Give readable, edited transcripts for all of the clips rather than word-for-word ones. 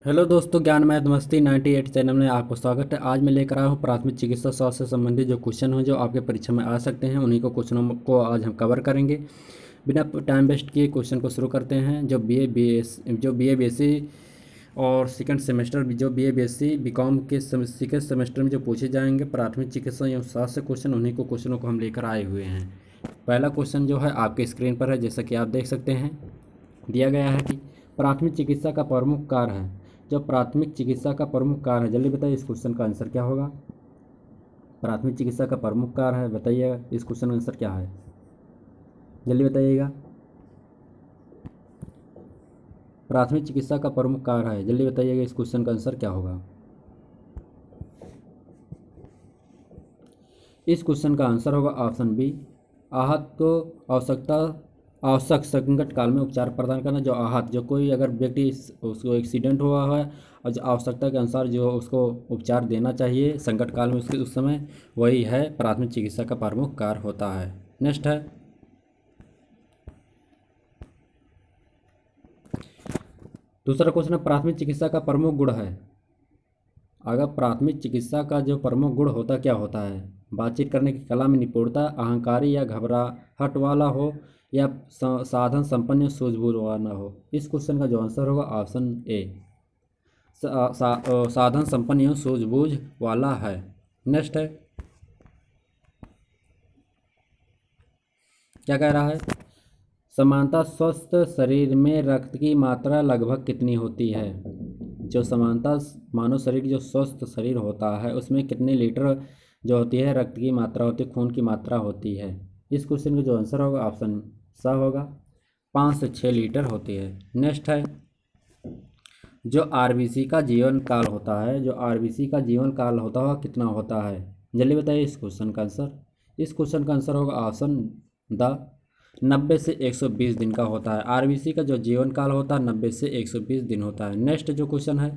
Hello दोस्तों, ज्ञान math मस्ती 98 चैनल में आपको स्वागत है। आज मैं लेकर आया हूँ प्राथमिक चिकित्सा स्वास्थ्य से संबंधित जो क्वेश्चन हैं जो आपके परीक्षा में आ सकते हैं, उन्हीं को क्वेश्चनों को आज हम कवर करेंगे। बिना टाइम वेस्ट किए क्वेश्चन को शुरू करते हैं। जो B A B S C और सेकंड सेमेस्टर जो B A B S C B com के सेकंड सेमेस्टर में जो पूछे जाएंगे प्राथमिक चिकित्सा एवं स्वास्थ्य क्वेश्चन, उन्हीं को क्वेश्चनों को हम लेकर आए हुए हैं। पहला क्वेश्चन जो है आपके स्क्रीन पर है, जैसा कि आप देख सकते हैं। दिया गया है कि प्राथमिक चिकित्सा का प्रमुख कार्य है। जो प्राथमिक चिकित्सा का प्रमुख कार्य है, जल्दी बताइए इस क्वेश्चन का आंसर क्या होगा। प्राथमिक चिकित्सा का प्रमुख कार्य है, बताइएगा इस क्वेश्चन का आंसर क्या है, जल्दी बताइएगा। प्राथमिक चिकित्सा का प्रमुख कार्य है, जल्दी बताइएगा इस क्वेश्चन का आंसर क्या होगा। इस क्वेश्चन का आंसर होगा ऑप्शन बी, आहत को आवश्यक संकट काल में उपचार प्रदान करना। जो आहत, जो कोई अगर व्यक्ति उसको एक्सीडेंट हुआ है और जो आवश्यकता के अनुसार जो उसको उपचार देना चाहिए संकट काल में उसके उस समय, वही है प्राथमिक चिकित्सा का प्रमुख कार्य होता है। नेक्स्ट है दूसरा क्वेश्चन है प्राथमिक चिकित्सा का प्रमुख गुण है। अगर प्राथमिक चिकित्सा का जो प्रमुख गुण होता क्या होता है। बातचीत करने की कला में निपुणता, अहंकारी या घबराहट वाला हो, या साधन संपन्न सूझबूझ वाला हो। इस क्वेश्चन का जो आंसर होगा ऑप्शन ए, साधन संपन्न एवं सूझबूझ वाला है। नेक्स्ट है, क्या कह रहा है। समानता स्वस्थ शरीर में रक्त की मात्रा लगभग कितनी होती है। जो समानता मानव शरीर जो स्वस्थ शरीर होता है उसमें कितने लीटर जो होती है रक्त की मात्रा होती है, खून की मात्रा होती है। इस क्वेश्चन का जो आंसर होगा ऑप्शन सा होगा, 5 से 6 लीटर होती है। नेक्स्ट है, जो आरबीसी का जीवन काल होता है, जो आरबीसी का जीवन काल होता है कितना होता है, जल्दी बताइए इस क्वेश्चन का आंसर। इस क्वेश्चन का आंसर होगा ऑप्शन द, 90 से 120 दिन का होता है। आरबीसी का जो जीवन काल होता है 90 से 120 दिन होता है। नेक्स्ट जो क्वेश्चन है,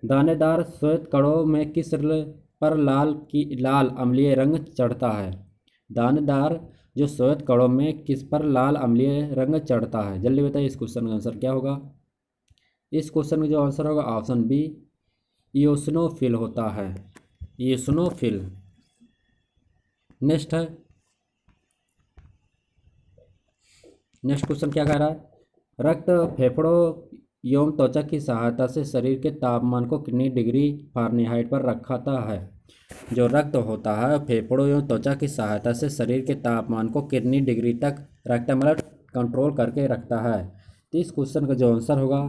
दानेदार श्वेत कणों में पर लाल अम्लीय रंग चढ़ता है। दानेदार जो श्वेत कणों में किस पर लाल अम्लीय रंग चढ़ता है, जल्दी बताइए इस क्वेश्चन का आंसर क्या होगा। इस क्वेश्चन का जो आंसर होगा ऑप्शन बी, ईओसिनोफिल होता है, ईओसिनोफिल। नेक्स्ट है, नेक्स्ट क्वेश्चन क्या कह रहा है। रक्त फेफड़ों एवं त्वचा की सहायता से शरीर के तापमान को कितनी डिग्री फ़ारेनहाइट पर रखता है। जो रक्त होता है फेफड़ों एवं त्वचा की सहायता से शरीर के तापमान को कितनी डिग्री तक रखता है, मतलब कंट्रोल करके रखता है। तो इस क्वेश्चन का जो आंसर होगा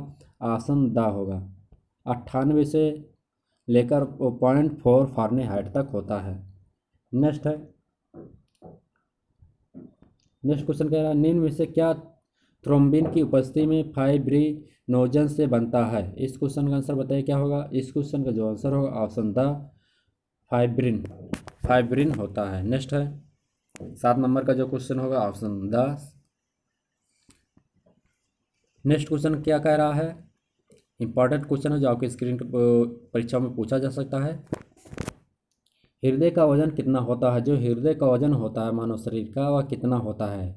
ऑप्शन द होगा, 98 से लेकर 0.4 फ़ारेनहाइट तक होता है। नेक्स्ट है, नेक्स्ट क्वेश्चन कह रहा है, निम्न में से क्या थ्रोम्बिन की उपस्थिति में फाइब्रिनोजन से बनता है। इस क्वेश्चन का आंसर बताइए क्या होगा। इस क्वेश्चन का जो आंसर होगा ऑप्शन द, फाइब्रिन, फाइब्रिन होता है। नेक्स्ट है, 7 नंबर का जो क्वेश्चन होगा ऑप्शन द। नेक्स्ट क्वेश्चन क्या कह रहा है, इंपॉर्टेंट क्वेश्चन है जो आपके स्क्रीन परीक्षा में पूछा जा सकता है। हृदय का वजन कितना होता है। जो हृदय का वजन होता है मानव शरीर का वह कितना होता है।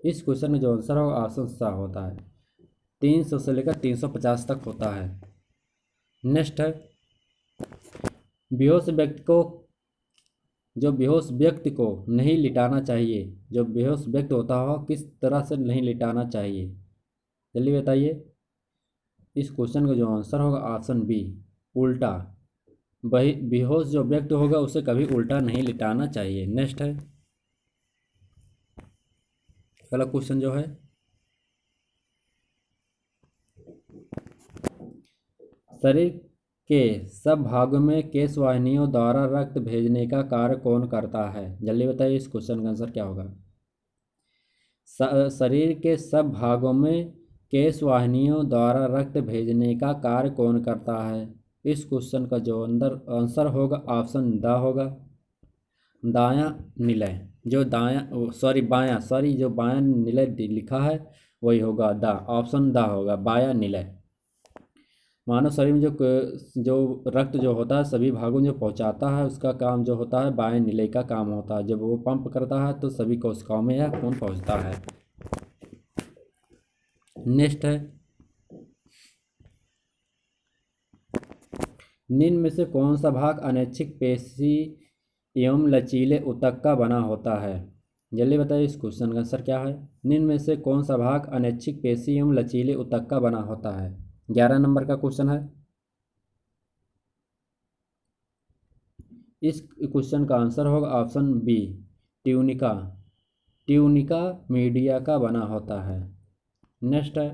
इस क्वेश्चन में जो आंसर होगा ऑप्शन सा होता है, 300 से लेकर 350 तक होता है। नेक्स्ट है, बेहोश व्यक्ति को जो बेहोश व्यक्ति को नहीं लिटाना चाहिए। जो बेहोश व्यक्ति होता हो किस तरह से नहीं लिटाना चाहिए, जल्दी बताइए। इस क्वेश्चन का जो आंसर होगा ऑप्शन बी, उल्टा। वही बेहोश जो व्यक्ति होगा उसे कभी उल्टा नहीं लिटाना चाहिए। नेक्स्ट है, अगला क्वेश्चन जो है, शरीर के सब भागों में केशवाहिनियों द्वारा रक्त भेजने का कार्य कौन करता है, जल्दी बताइए इस क्वेश्चन का आंसर क्या होगा। शरीर के सब भागों में केशवाहिनियों द्वारा रक्त भेजने का कार्य कौन करता है। इस क्वेश्चन का जो अंदर आंसर होगा ऑप्शन द होगा, दायां निलय। जो दायां सॉरी बायां सॉरी जो बायां निलय लिखा है वही होगा द, ऑप्शन द होगा, बायां निलय। मानव शरीर में जो रक्त जो होता है सभी भागों में जो पहुंचाता है उसका काम जो होता है बाएं निलय का काम होता है। जब वो पंप करता है तो सभी कोशिकाओं में यह खून पहुंचता है। नेक्स्ट है, निम्न में से कौन सा भाग अनैच्छिक पेशी एवं लचीले ऊतक का बना होता है? जल्दी बताइए, इस क्वेश्चन का आंसर क्या है? निम्न में से कौन सा भाग अनैच्छिक पेशी एवं लचीले ऊतक का बना होता है? 11 नंबर का क्वेश्चन है। इस क्वेश्चन का आंसर होगा option B, tunica. Tunica media का बना होता है। नेक्स्ट है,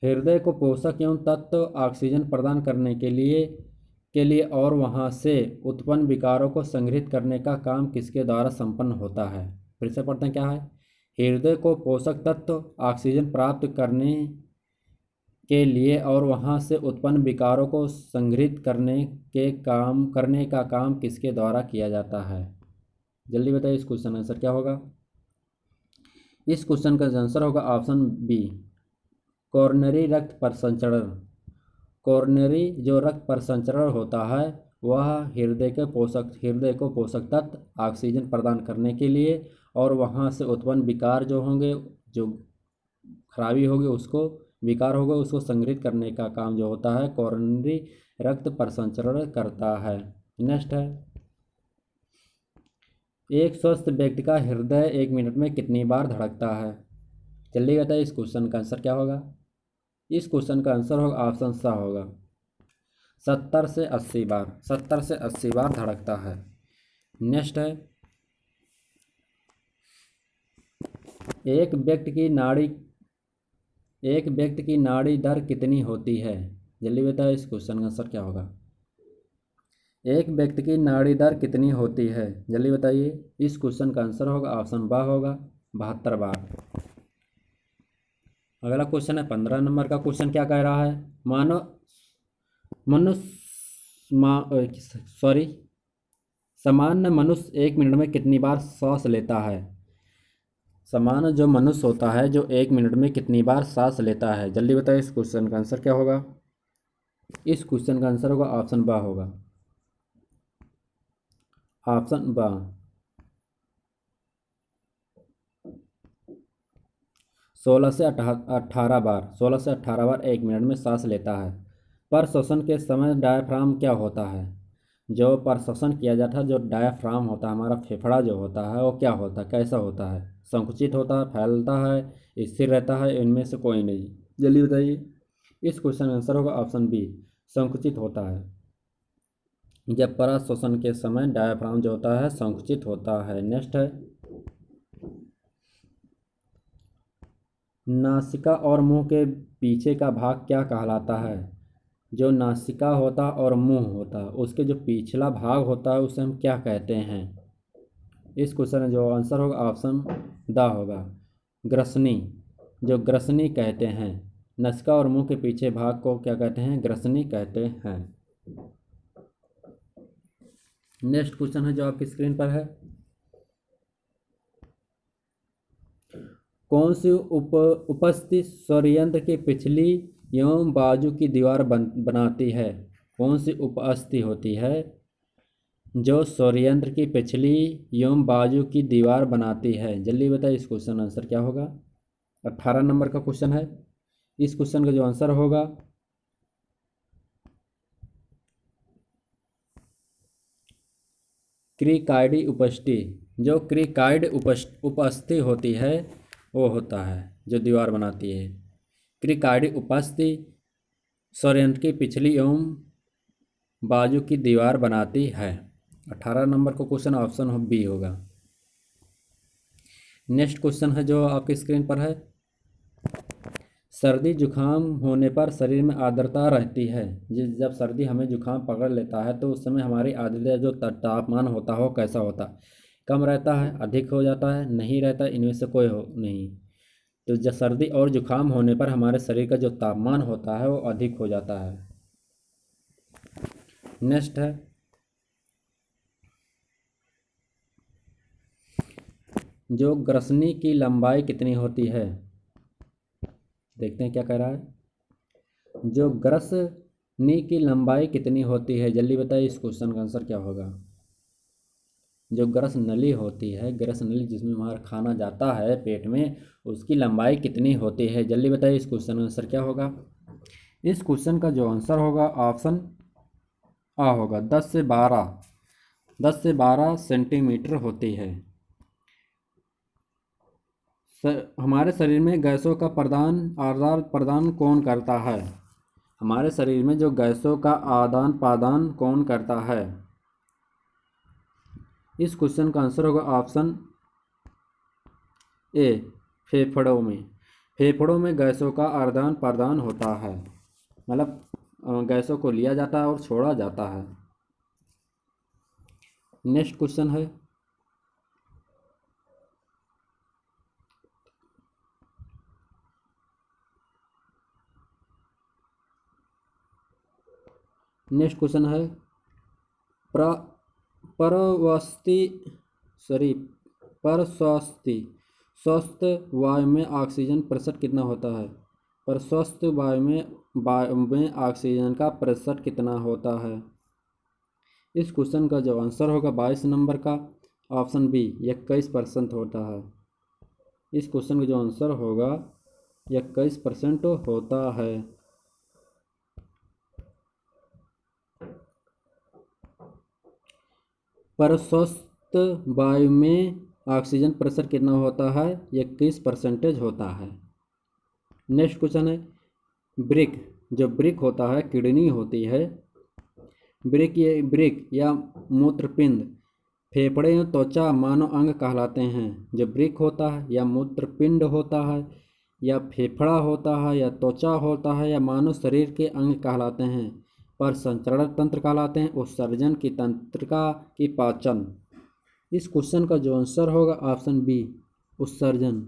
हृदय को पोषक एवं तत्व ऑक्सीजन प्रदान करने के लिए और वहां से उत्पन्न विकारों को संग्रहित करने का काम किसके द्वारा संपन्न होता है? फिर से पढ़ते हैं, क्या है? हृदय को पोषक तत्व ऑक्सीजन प्राप्त करने के लिए और वहां से उत्पन्न विकारों को संग्रहित करने का काम किसके द्वारा किया जाता है? जल्दी बताइए, इस क्वेश्चन आंसर क्या होगा? इस क्वेश्चन का आंसर होगा ऑप्शन बी, कोरोनरी रक्त परिसंचरण। कोरोनरी जो रक्त परिसंचरण होता है वह हृदय को पोषक तत्व ऑक्सीजन प्रदान करने के लिए और वहाँ से उत्पन्न विकार जो होंगे, जो खराबी होगी उसको, विकार होगा उसको संग्रहित करने का काम जो होता है कोरोनरी रक्त परिसंचरण करता है। नेक्स्ट है, एक स्वस्थ व्यक्ति का हृदय 1 मिनट में कितनी बार धड़कता है? जल्दी बताइए, इस क्वेश्चन का आंसर क्या होगा? इस क्वेश्चन का आंसर होगा ऑप्शन सा होगा 70 से 80 बार। 70 से 80 बार धड़कता है। नेक्स्ट है, एक व्यक्ति की नाड़ी दर कितनी होती है? जल्दी बताइए, इस क्वेश्चन का आंसर क्या होगा? एक व्यक्ति की नाड़ी दर कितनी होती है? जल्दी बताइए, इस क्वेश्चन का आंसर होगा ऑप्शन बा होगा 72 बार। अगला क्वेश्चन है 15 नंबर का क्वेश्चन, क्या कह रहा है? सामान्य मनुष्य 1 मिनट में कितनी बार सांस लेता है? सामान्य जो मनुष्य होता है जो 1 मिनट में कितनी बार सांस लेता है? जल्दी बताइए, इस क्वेश्चन का आंसर क्या होगा? इस क्वेश्चन का आंसर होगा ऑप्शन बा होगा, ऑप्शन बा। 16 से 18 बार, 16 से 18 बार 1 मिनट में सांस लेता है। पर श्वसन के समय डायाफ्राम क्या होता है? जो पर श्वसन किया जाता है, जो डायाफ्राम होता है, हमारा फेफड़ा जो होता है वो क्या होता है, कैसा होता है? संकुचित होता है, फैलता है, स्थिर रहता है? इनमें से कोई नहीं। जल्दी बताइए, इस क्वेश्चन का आंसर होगा ऑप्शन बी, संकुचित होता है। जब पर श्वसन के समय डायाफ्राम जो होता है संकुचित होता है। नेक्स्ट है, नासिका और मुंह के पीछे का भाग क्या कहलाता है? जो नासिका होता और मुंह होता उसके जो पिछला भाग होता है उसे हम क्या कहते हैं? इस क्वेश्चन में जो आंसर होगा ऑप्शन द होगा, ग्रसनी। जो ग्रसनी कहते हैं, नासिका और मुंह के पीछे भाग को क्या कहते हैं? ग्रसनी कहते हैं। नेक्स्ट क्वेश्चन है जो आपकी स्क्रीन पर है, कौन सी उपस्थित स्वरयंत्र की पिछली एवं बाजू की दीवार बनाती है? कौन सी उपस्थिति होती है जो स्वरयंत्र की पिछली एवं बाजू की दीवार बनाती है? जल्दी बताइए, इस क्वेश्चन आंसर क्या होगा? 18 नंबर का क्वेश्चन है। इस क्वेश्चन का जो आंसर होगा क्रिकाइडी उपस्थिति। जो क्रिकाइड उपस्थिति होती है वो होता है जो दीवार बनाती है। क्रिकाइडी उपस्थिति स्वरयंत्र की पिछली एवं बाजू की दीवार बनाती है। 18 नंबर का क्वेश्चन ऑप्शन बी होगा। नेक्स्ट क्वेश्चन है जो आपकी स्क्रीन पर है, सर्दी जुकाम होने पर शरीर में आर्द्रता रहती है। जब सर्दी हमें जुकाम पकड़ लेता है तो उस समय हमारी आर्द्रता जो तापमान होता हो कैसा होता? कम रहता है, अधिक हो जाता है, नहीं रहता, इनमें से कोई हो नहीं। तो जब सर्दी और जुकाम होने पर हमारे शरीर का जो तापमान होता है वो अधिक हो जाता है। नेक्स्ट है, जो ग्रसनी की लंबाई कितनी होती है? देखते हैं क्या कह रहा है। जो ग्रसनी की लंबाई कितनी होती है? जल्दी बताइए, इस क्वेश्चन का आंसर क्या होगा? जो ग्रस नली होती है, ग्रस नली जिसमें हमारा खाना जाता है पेट में, उसकी लंबाई कितनी होती है? जल्दी बताइए, इस क्वेश्चन का आंसर क्या होगा? इस क्वेश्चन का जो आंसर होगा ऑप्शन आ होगा। 10 से 12 सेंटीमीटर होती है। हमारे शरीर में गैसों का आदान प्रदान कौन करता है? हमारे शरीर में जो गैसों का आदान प्रदान कौन करता है? इस क्वेश्चन का आंसर होगा ऑप्शन ए, फेफड़ों में। फेफड़ों में गैसों का आदान प्रदान होता है, मतलब गैसों को लिया जाता है और छोड़ा जाता है। नेक्स्ट क्वेश्चन है, प्र परवस्ती परस्वस्ती स्वस्थ वायु में ऑक्सीजन प्रतिशत कितना होता है? प्रस्वस्थ वायु में ऑक्सीजन का प्रतिशत कितना होता है? इस क्वेश्चन का जो आंसर होगा 22 नंबर का ऑप्शन बी, 21% होता है। इस क्वेश्चन का जो आंसर होगा 21% होता है। प्रस्वस्थ वायु में ऑक्सीजन प्रतिशत कितना होता है? 21% होता है। नेक्स्ट क्वेश्चन है, जो ब्रिक होता है, किडनी होती है। ब्रिक या मूत्रपिंड फेफड़े या त्वचा मानव अंग कहलाते हैं। जो ब्रिक होता है या मूत्रपिंड होता है या फेफड़ा होता है या त्वचा होता है या मानव शरीर के अंग कहलाते हैं। पर संचरण तंत्र कहलाते हैं। उत्सर्जन की तंत्रिका की पाचन। इस क्वेश्चन का जो आंसर होगा ऑप्शन बी, उत्सर्जन।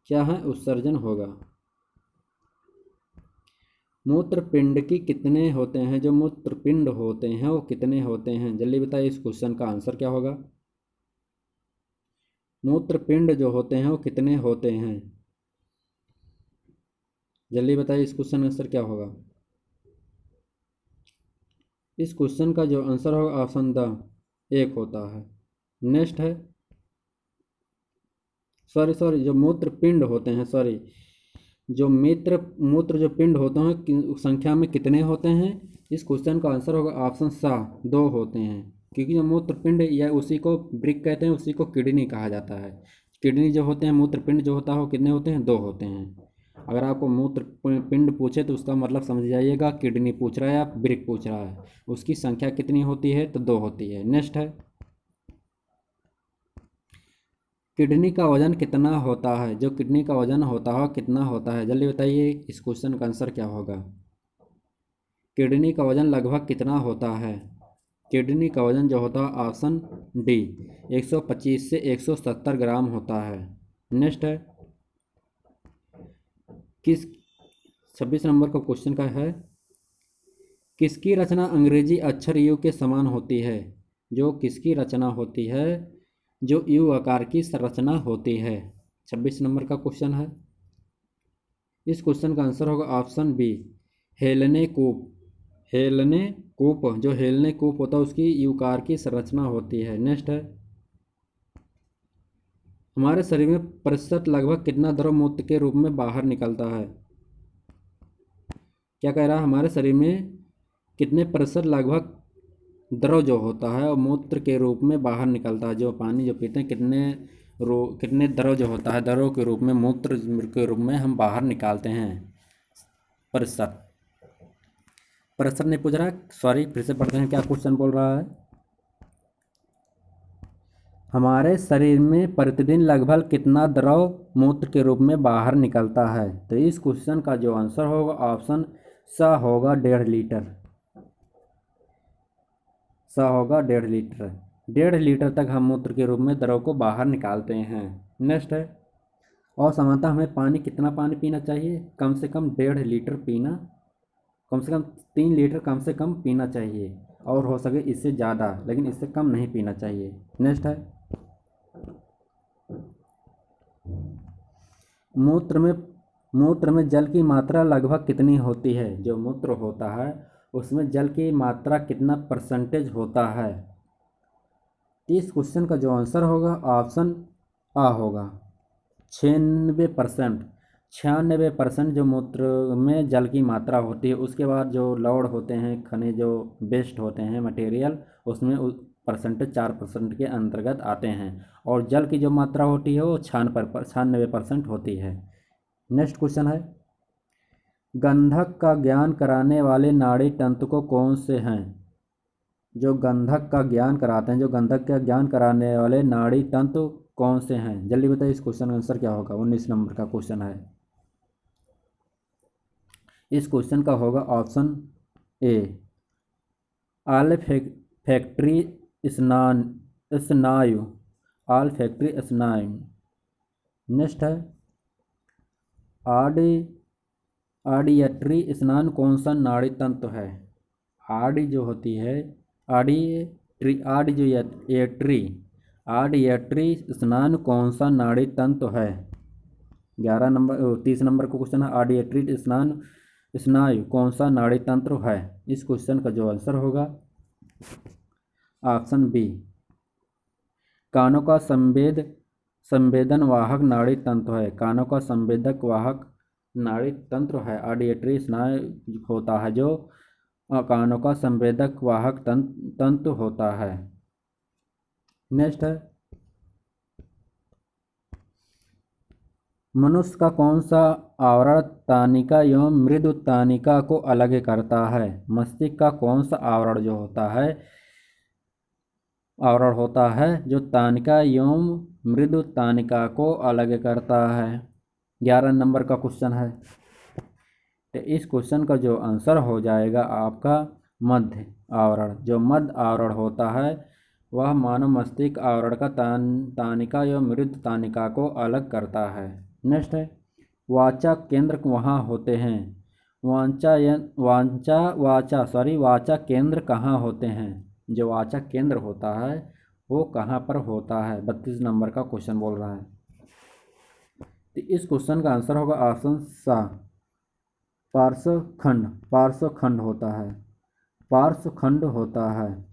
क्या है? उत्सर्जन होगा। मूत्रपिंड की कितने होते हैं? जो मूत्रपिंड होते हैं वो कितने होते हैं? जल्दी बताइए, इस क्वेश्चन का आंसर क्या होगा? मूत्रपिंड जो होते हैं वो कितने होते हैं? जल्दी बताइए, इस क्वेश्चन का आंसर क्या होगा? इस क्वेश्चन का जो आंसर होगा ऑप्शन द 1 होता है। नेक्स्ट है, जो मूत्रपिंड होते हैं, जो मूत्र जो पिंड होते हैं संख्या में कितने होते हैं? इस क्वेश्चन का आंसर होगा ऑप्शन सा, 2 होते हैं। क्योंकि जो मूत्रपिंड या उसी को ब्रिक कहते हैं, उसी को किडनी कहा जाता है। किडनी जो होते हैं, मूत्रपिंड जो होता है वो कितने होते हैं? 2 होते हैं। अगर आपको मूत्र पिंड पूछे तो उसका मतलब समझ जाइएगा, किडनी पूछ रहा है या ब्रिक पूछ रहा है। उसकी संख्या कितनी होती है? तो 2 होती है। नेक्स्ट है, किडनी का वजन कितना होता है? जो किडनी का वजन होता है कितना होता है? जल्दी बताइए, इस क्वेश्चन का आंसर क्या होगा? किडनी का वजन लगभग कितना होता है? किडनी का वजन जो होता है ऑप्शन डी, 125 से 170 ग्राम होता है। नेक्स्ट है, किस 26 नंबर का क्वेश्चन का है, किसकी रचना अंग्रेजी अक्षर यू के समान होती है? जो किसकी रचना होती है? जो यू आकार की संरचना होती है। 26 नंबर का क्वेश्चन है। इस क्वेश्चन का आंसर होगा ऑप्शन बी, हेलेने कूप। जो हेलेने कूप होता है उसकी यू आकार की संरचना होती है। नेक्स्ट है, हमारे शरीर में प्रतिशत लगभग कितना द्रव मूत्र के रूप में बाहर निकलता है? क्या कह रहा है? हमारे शरीर में कितने प्रतिशत लगभग द्रव जो होता है और मूत्र के रूप में बाहर निकलता है? जो पानी जो पीते हैं, कितने द्रव जो होता है, द्रव के रूप में, मूत्र के रूप में हम बाहर निकालते हैं? प्रतिशत नहीं पूछ रहा है, सॉरी, फिर से पढ़ते हैं क्या क्वेश्चन बोल रहा है। हमारे शरीर में प्रतिदिन लगभग कितना द्रव मूत्र के रूप में बाहर निकलता है? तो इस क्वेश्चन का जो आंसर होगा ऑप्शन सा होगा, 1.5 लीटर। सा होगा 1.5 लीटर। 1.5 लीटर तक हम मूत्र के रूप में द्रव को बाहर निकालते हैं। नेक्स्ट है, और सामान्यतः हमें कितना पानी पीना चाहिए? कम से कम 1.5 लीटर पीना, कम से कम 3 लीटर कम से कम पीना चाहिए, और हो सके इससे ज़्यादा, लेकिन इससे कम नहीं पीना चाहिए। नेक्स्ट है, मूत्र में जल की मात्रा लगभग कितनी होती है? जो मूत्र होता है उसमें जल की मात्रा कितना परसेंटेज होता है? इस क्वेश्चन का जो आंसर होगा ऑप्शन आ होगा, 96%। 96% जो मूत्र में जल की मात्रा होती है, उसके बाद जो लवण होते हैं, खनिज जो वेस्ट होते हैं मटेरियल, उसमें परसेंटेज 4% के अंतर्गत आते हैं। और जल की जो मात्रा होती है वो 96% होती है। नेक्स्ट क्वेश्चन है, गंधक का ज्ञान कराने वाले नाड़ी तंतु को कौन से हैं? जो गंधक का ज्ञान कराते हैं, जो गंधक का ज्ञान कराने वाले नाड़ी तंतु कौन से हैं? जल्दी बताइए, इस क्वेश्चन का आंसर क्या होगा? 19 नंबर का क्वेश्चन है। इस क्वेश्चन का होगा ऑप्शन ए, आल फैक्ट्री स्नायु, आल फैक्ट्री स्नायु। नेक्स्ट है, आडी आडियट्री स्नान कौन सा नाड़ी तंतु है? आडी जो होती है, आडियट्री, आडी जो एट्री, आडियट्री स्नान कौन सा नाड़ी तंतु है? 30 नंबर का क्वेश्चन है, आडियट्री स्नान स्नायु कौन सा नाड़ी तंत्र है? इस क्वेश्चन का जो आंसर होगा ऑप्शन बी, कानों का संवेदन वाहक नाड़ी तंत्र है। कानों का संवेदक वाहक नाड़ी तंत्र है। ऑडियटरी स्नायु होता है जो कानों का संवेदक वाहक तंत्र होता है। नेक्स्ट है, मनुष्य का कौन सा आवरण तानिका एवं मृदु तानिका को अलग करता है? मस्तिष्क का कौन सा आवरण जो होता है, आवरण होता है जो तानिका एवं मृदु तानिका को अलग करता है? 11 नंबर का क्वेश्चन है। तो इस क्वेश्चन का जो आंसर हो जाएगा आपका मध्य आवरण। जो मध्य आवरण होता है वह मानव मस्तिष्क आवरण का तानिका एवं मृदु तानिका को अलग करता है। नेक्स्ट है, वाचा केंद्र वहाँ होते हैं। वाचा केंद्र कहाँ होते हैं? जो वाचा केंद्र होता है वो कहाँ पर होता है? 32 नंबर का क्वेश्चन बोल रहा है। तो इस क्वेश्चन का आंसर होगा ऑप्शन सा, पार्श्वखंड होता है। पार्श्वखंड होता है।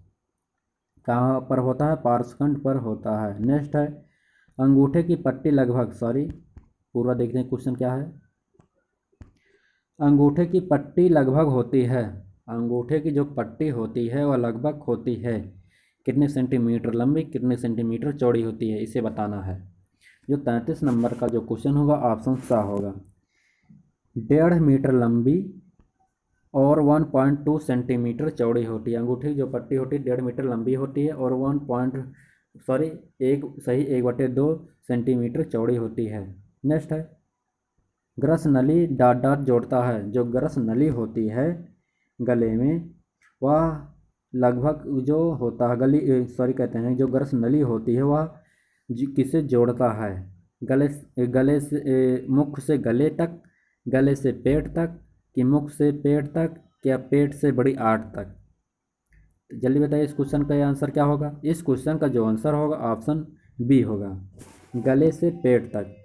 कहाँ पर होता है? पार्श्वखंड पर होता है। नेक्स्ट है, अंगूठे की पट्टी लगभग, पूरा देखते हैं क्वेश्चन क्या है। अंगूठे की पट्टी लगभग होती है, अंगूठे की जो पट्टी होती है वह लगभग होती है कितने सेंटीमीटर लंबी, कितने सेंटीमीटर चौड़ी होती है, इसे बताना है। जो 33 नंबर का जो क्वेश्चन होगा ऑप्शन सा होगा। 1.5 मीटर लंबी और 1.2 सेंटीमीटर चौड़ी होती है। अंगूठे की जो पट्टी होती है 1.5 मीटर लंबी होती है और 1.2 सेंटीमीटर चौड़ी होती है। नेक्स्ट है, ग्रस नली डाट जोड़ता है। जो ग्रस नली होती है गले में वह लगभग जो होता है कहते हैं जो ग्रस नली होती है वह किसे जोड़ता है? गले से मुख से गले तक, गले से पेट तक, कि मुख से पेट तक, क्या पेट से बड़ी आंत तक? जल्दी बताइए इस क्वेश्चन का आंसर क्या होगा? इस क्वेश्चन का जो आंसर होगा ऑप्शन बी होगा, गले से पेट तक।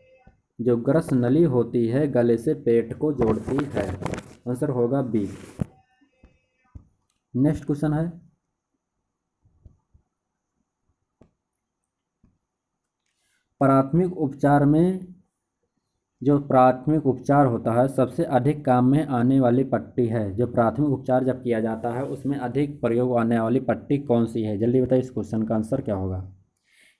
जो ग्रस नली होती है गले से पेट को जोड़ती है। आंसर होगा बी। नेक्स्ट क्वेश्चन है, प्राथमिक उपचार में जो प्राथमिक उपचार होता है सबसे अधिक काम में आने वाली पट्टी है। जो प्राथमिक उपचार जब किया जाता है उसमें अधिक प्रयोग आने वाली पट्टी कौन सी है? जल्दी बताइए इस क्वेश्चन का आंसर क्या होगा?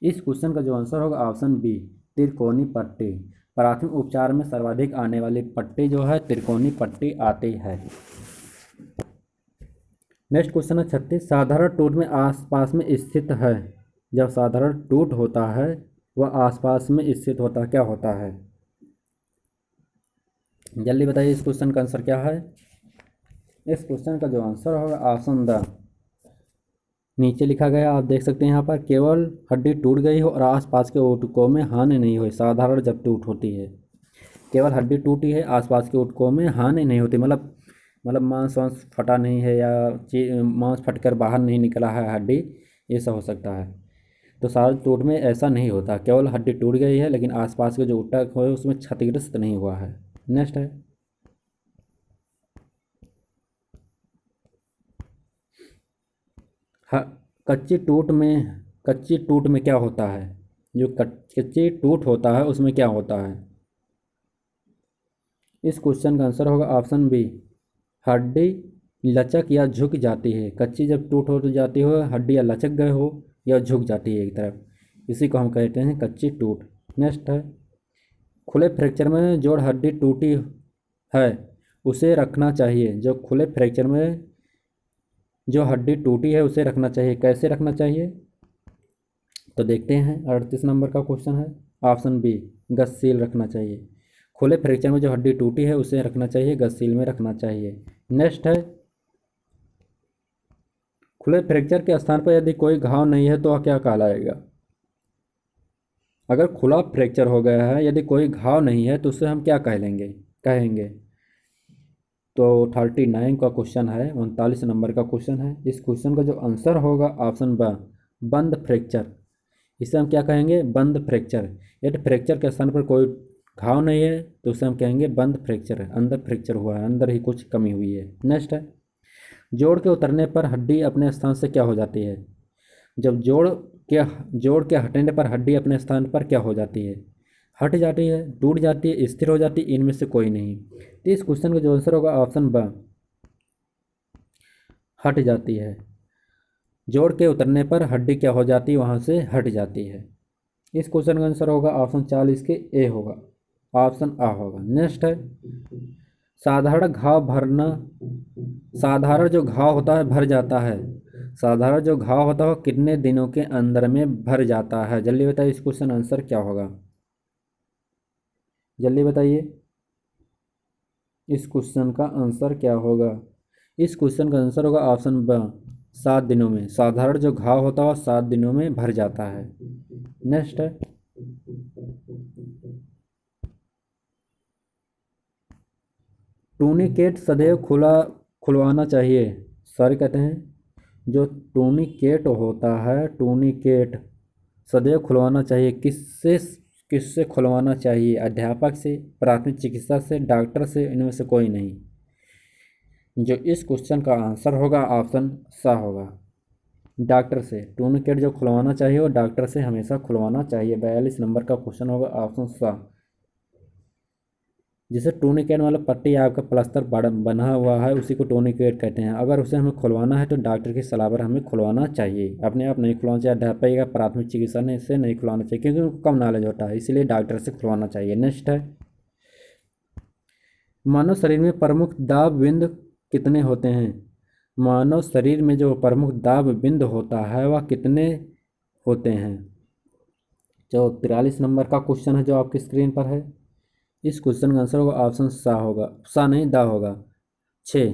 इस क्वेश्चन का जो आंसर होगा ऑप्शन बी, त्रिकोणी पट्टी। प्राथमिक उपचार में सर्वाधिक आने वाली पट्टी जो है त्रिकोणी पट्टी आती है। नेक्स्ट क्वेश्चन है 36, साधारण टूट में आसपास में स्थित है। जब साधारण टूट होता है वह आसपास में स्थित होता है, क्या होता है? जल्दी बताइए इस क्वेश्चन का आंसर क्या है? इस क्वेश्चन का जो आंसर होगा ऑप्शन द, नीचे लिखा गया आप देख सकते हैं यहाँ पर, केवल हड्डी टूट गई हो और आसपास के ऊतकों में हानि नहीं हुई। साधारण जब टूट होती है, केवल हड्डी टूटी है, आसपास के ऊतकों में हानि नहीं होती, मतलब मांस वांस फटा नहीं है या मांस फटकर बाहर नहीं निकला है हड्डी, ऐसा हो सकता है। तो साधारण टूट में ऐसा नहीं होता, केवल हड्डी टूट गई है लेकिन आसपास के जो ऊतक है उसमें क्षतिग्रस्त नहीं हुआ है। नेक्स्ट है, कच्ची टूट में क्या होता है? जो कच्ची टूट होता है उसमें क्या होता है? इस क्वेश्चन का आंसर होगा ऑप्शन बी, हड्डी लचक या झुक जाती है। कच्ची जब टूट हो जाती हो, हड्डी या लचक गए हो या झुक जाती है एक तरफ, इसी को हम कहते हैं कच्ची टूट। नेक्स्ट है, खुले फ्रैक्चर में जोड़ हड्डी टूटी है उसे रखना चाहिए। जो खुले फ्रैक्चर में जो हड्डी टूटी है उसे रखना चाहिए, कैसे रखना चाहिए? तो देखते हैं, 38 नंबर का क्वेश्चन है, ऑप्शन बी, गस्सील रखना चाहिए। खुले फ्रैक्चर में जो हड्डी टूटी है उसे रखना चाहिए, गस्सील में रखना चाहिए। नेक्स्ट है, खुले फ्रैक्चर के स्थान पर यदि कोई घाव नहीं है तो वह क्या कहलाएगा? अगर खुला फ्रैक्चर हो गया है, यदि कोई घाव नहीं है तो उसे हम क्या कहेंगे? तो 39 का क्वेश्चन है, 39 नंबर का क्वेश्चन है। इस क्वेश्चन का जो आंसर होगा ऑप्शन ब, बंद फ्रैक्चर। इसे हम क्या कहेंगे? बंद फ्रैक्चर। यदि फ्रैक्चर के स्थान पर कोई घाव नहीं है तो उसे हम कहेंगे बंद फ्रैक्चर है, अंदर फ्रैक्चर हुआ है, अंदर ही कुछ कमी हुई है। नेक्स्ट है, जोड़ के उतरने पर हड्डी अपने स्थान से क्या हो जाती है? जब जोड़ के हटने पर हड्डी अपने स्थान पर क्या हो जाती है? हट जाती है, टूट जाती है, स्थिर हो जाती है, इनमें से कोई नहीं। तो इस क्वेश्चन का जो आंसर होगा ऑप्शन ब, हट जाती है। जोड़ के उतरने पर हड्डी क्या हो जाती है? वहाँ से हट जाती है। इस क्वेश्चन का आंसर होगा ऑप्शन 40 के ए होगा, ऑप्शन आ होगा। नेक्स्ट है, साधारण घाव भरना, साधारण जो घाव होता है भर जाता है, साधारण जो घाव होता है कितने दिनों के अंदर में भर जाता है? जल्दी बताइए, इस क्वेश्चन आंसर क्या होगा? जल्दी बताइए, इस क्वेश्चन का आंसर क्या होगा? इस क्वेश्चन का आंसर होगा ऑप्शन ब, 7 दिनों में। साधारण जो घाव होता है 7 दिनों में भर जाता है। नेक्स्ट है, टूनिकेट सदैव खुलवाना चाहिए। सर कहते हैं जो टूनिकेट होता है, टूनिकेट सदैव खुलवाना चाहिए। किससे किससे खुलवाना चाहिए? अध्यापक से, प्राथमिक चिकित्सा से, डॉक्टर से, इनमें से कोई नहीं। जो इस क्वेश्चन का आंसर होगा ऑप्शन सा होगा, डॉक्टर से। टूनिकेट जो खुलवाना चाहिए वो डॉक्टर से हमेशा खुलवाना चाहिए। 42 नंबर का क्वेश्चन होगा ऑप्शन सा। जिसे टूनिकेट मतलब पट्टी आपका प्लास्टर बना हुआ है उसी को टूनिकेट कहते हैं। अगर उसे हमें खुलवाना है तो डॉक्टर की सलाह पर हमें खुलवाना चाहिए, अपने आप नहीं खुलवाना चाहिए। अध्यापक या प्राथमिक चिकित्सा ने इसे नहीं खुलवाना चाहिए क्योंकि उनको कम नॉलेज होता है, इसलिए डॉक्टर से खुलवाना चाहिए। नेक्स्ट है, मानव शरीर में प्रमुख दाब बिंद कितने होते हैं? मानव शरीर में जो प्रमुख दाब बिंद होता है वह कितने होते हैं? जो 43 नंबर का क्वेश्चन है जो आपकी स्क्रीन पर है, इस क्वेश्चन का आंसर होगा ऑप्शन सा होगा, सा नहीं दा होगा, 6।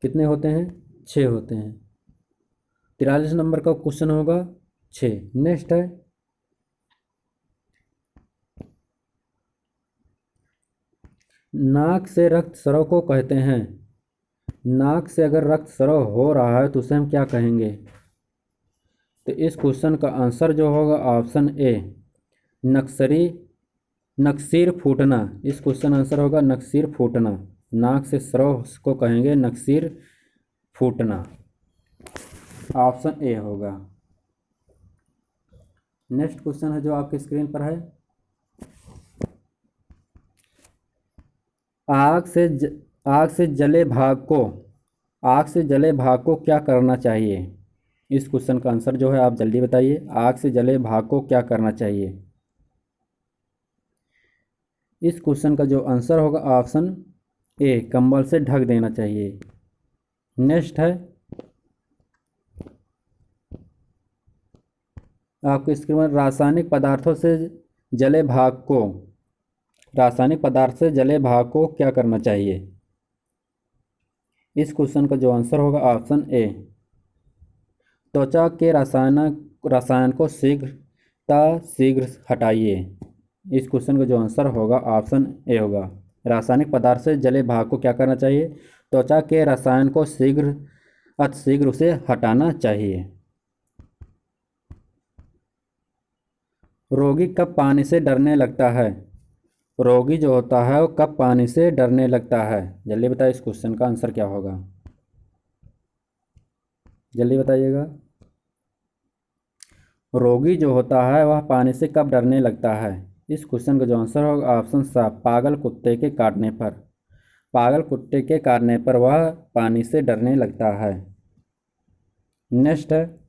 कितने होते हैं? 6 होते हैं। 43 नंबर का क्वेश्चन होगा 6। नेक्स्ट है, नाक से रक्त स्राव को कहते हैं। नाक से अगर रक्त स्राव हो रहा है तो उसे हम क्या कहेंगे? तो इस क्वेश्चन का आंसर जो होगा ऑप्शन ए, नक्सरी नक्सीर फूटना। इस क्वेश्चन आंसर होगा नक्सीर फूटना। नाक से स्राव को कहेंगे नक्सीर फूटना, ऑप्शन ए होगा। नेक्स्ट क्वेश्चन है जो आपकी स्क्रीन पर है, आग से जले भाग को, आग से जले भाग को क्या करना चाहिए? इस क्वेश्चन का आंसर जो है आप जल्दी बताइए, आग से जले भाग को क्या करना चाहिए? इस क्वेश्चन का जो आंसर होगा ऑप्शन ए, कंबल से ढक देना चाहिए। नेक्स्ट है, आपके स्क्रीन पर रासायनिक पदार्थों से जले भाग को, रासायनिक पदार्थ से जले भाग को क्या करना चाहिए? इस क्वेश्चन का जो आंसर होगा ऑप्शन ए, त्वचा के रसायन को शीघ्र हटाइए। इस क्वेश्चन का जो आंसर होगा ऑप्शन ए होगा, रासायनिक पदार्थ से जले भाग को क्या करना चाहिए? त्वचा के रसायन को अतिशीघ्र उसे हटाना चाहिए। रोगी कब पानी से डरने लगता है? रोगी जो होता है वो कब पानी से डरने लगता है? जल्दी बताइए, इस क्वेश्चन का आंसर क्या होगा? जल्दी बताइएगा, रोगी जो होता है वह पानी से कब डरने लगता है? इस क्वेश्चन का जो आंसर होगा ऑप्शन सा, पागल कुत्ते के काटने पर। पागल कुत्ते के काटने पर वह पानी से डरने लगता है। नेक्स्ट है,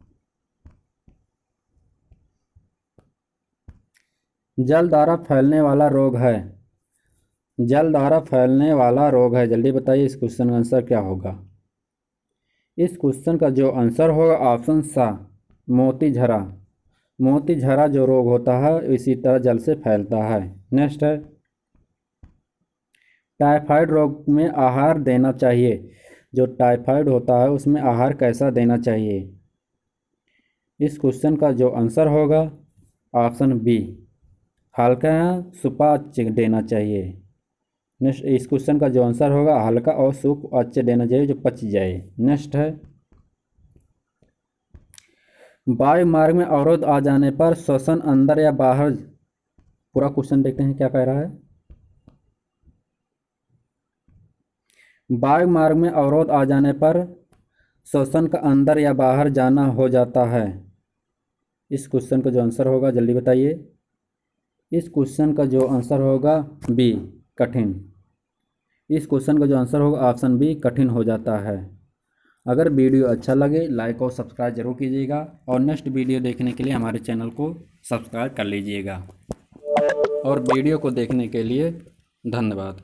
जल द्वारा फैलने वाला रोग है। जल द्वारा फैलने वाला रोग है, जल्दी बताइए इस क्वेश्चन का आंसर क्या होगा। इस क्वेश्चन का जो आंसर होगा ऑप्शन सा, मोतीझरा। मोतीझरा जो रोग होता है इसी तरह जल से फैलता है। नेक्स्ट है, टाइफाइड रोग में आहार देना चाहिए। जो टाइफाइड होता है उसमें आहार कैसा देना चाहिए। इस क्वेश्चन का जो आंसर होगा ऑप्शन बी, हल्का सुपाच्य देना चाहिए। नेक्स्ट, इस क्वेश्चन का जो आंसर होगा हल्का और सुपाच्य देना चाहिए जो पच जाए। नेक्स्ट है, वायु मार्ग में अवरोध आ जाने पर श्वसन अंदर या बाहर। पूरा क्वेश्चन देखते हैं क्या कह रहा है। वायु मार्ग में अवरोध आ जाने पर श्वसन का अंदर या बाहर जाना हो जाता है। इस क्वेश्चन का जो आंसर होगा जल्दी बताइए। इस क्वेश्चन का जो आंसर होगा बी, कठिन। इस क्वेश्चन का जो आंसर होगा ऑप्शन बी, कठिन हो जाता है। अगर वीडियो अच्छा लगे लाइक और सब्सक्राइब जरूर कीजिएगा और नेक्स्ट वीडियो देखने के लिए हमारे चैनल को सब्सक्राइब कर लीजिएगा। और वीडियो को देखने के लिए धन्यवाद।